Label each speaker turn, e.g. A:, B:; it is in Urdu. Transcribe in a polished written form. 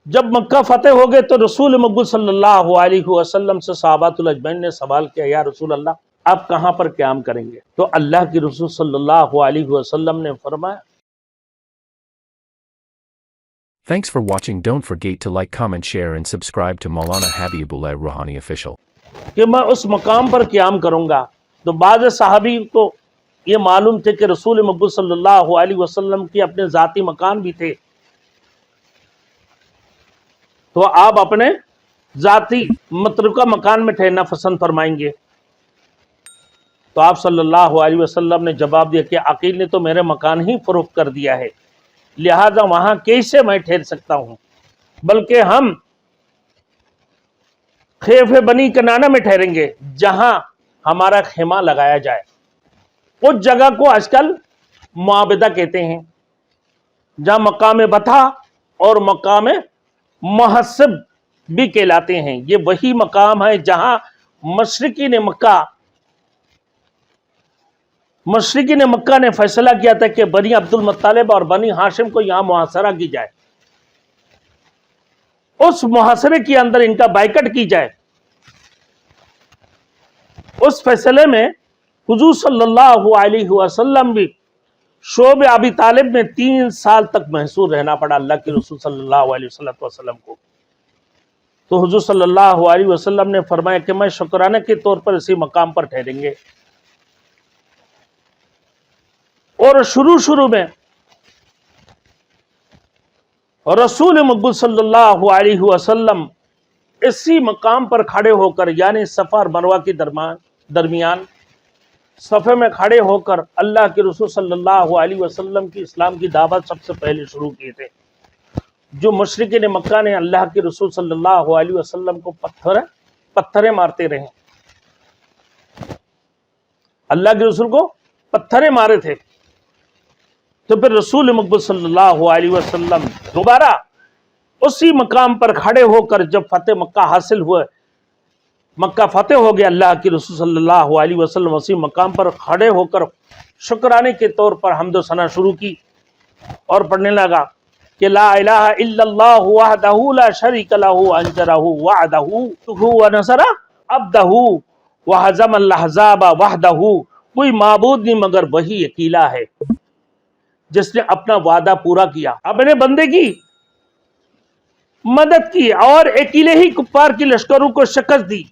A: جب مکہ فتح ہو گئے تو رسول مقبول صلی اللہ علیہ وسلم سے صحابۃ الاجمعین نے سوال کیا، یا رسول اللہ آپ کہاں پر قیام کریں گے؟ تو اللہ کی رسول صلی اللہ علیہ وسلم نے فرمایا
B: Thanks for watching. Don't forget to like, comment, share and subscribe to Maulana Habibullah Rohani official.
A: کہ میں اس مقام پر قیام کروں گا۔ تو بعض صحابی کو یہ معلوم تھے کہ رسول مقبول صلی اللہ علیہ وسلم کی اپنے ذاتی مکان بھی تھے، تو آپ اپنے ذاتی متروکہ مکان میں ٹھہرنا پسند فرمائیں گے۔ تو آپ صلی اللہ علیہ وسلم نے جواب دیا کہ عقیل نے تو میرے مکان ہی فروخت کر دیا ہے، لہذا وہاں کیسے میں ٹھہر سکتا ہوں، بلکہ ہم خیف بنی کنانہ میں ٹھہریں گے جہاں ہمارا خیمہ لگایا جائے۔ اس جگہ کو آج کل معابدہ کہتے ہیں، جہاں مقام بطھا اور مقام محسب بھی کہلاتے ہیں۔ یہ وہی مقام ہے جہاں مشرکین مکہ نے فیصلہ کیا تھا کہ بنی عبد المطلب اور بنی ہاشم کو یہاں محاصرہ کی جائے، اس محاصرے کے اندر ان کا بائیکٹ کی جائے۔ اس فیصلے میں حضور صلی اللہ علیہ وسلم بھی شعب ابی طالب میں 3 سال تک محصور رہنا پڑا اللہ کے رسول صلی اللہ علیہ وسلم کو۔ تو حضور صلی اللہ علیہ وسلم نے فرمایا کہ میں شکرانے کے طور پر اسی مقام پر ٹھہریں گے۔ اور شروع میں رسول مقبول صلی اللہ علیہ وسلم اسی مقام پر کھڑے ہو کر، یعنی صفا اور مروہ کے درمیان صفے میں کھڑے ہو کر اللہ کے رسول صلی اللہ علیہ وسلم کی اسلام کی دعوت سب سے پہلے شروع کی تھے۔ جو مشرکین مکہ نے اللہ کے رسول صلی اللہ علیہ وسلم کو پتھریں مارتے رہے، اللہ کے رسول کو پتھریں مارے تھے، تو پھر رسول مقبول صلی اللہ علیہ وسلم دوبارہ اسی مقام پر کھڑے ہو کر جب فتح مکہ حاصل ہوئے، مکہ فتح ہو گیا، اللہ کے رسول صلی اللہ علیہ وسلم اسی مقام پر کھڑے ہو کر شکرانے کے طور پر حمد و ثنا شروع کی اور پڑھنے لگا کہ لا الہ الا اللہ وحدہ لا شریک لہ انجرہ وعدہ ونصر عبدہ وہزم الاحزاب وحدہ، کوئی معبود نہیں مگر وہی اکیلا ہے جس نے اپنا وعدہ پورا کیا، اپنے بندے کی مدد کی اور اکیلے ہی کفار کی لشکروں کو شکست دی۔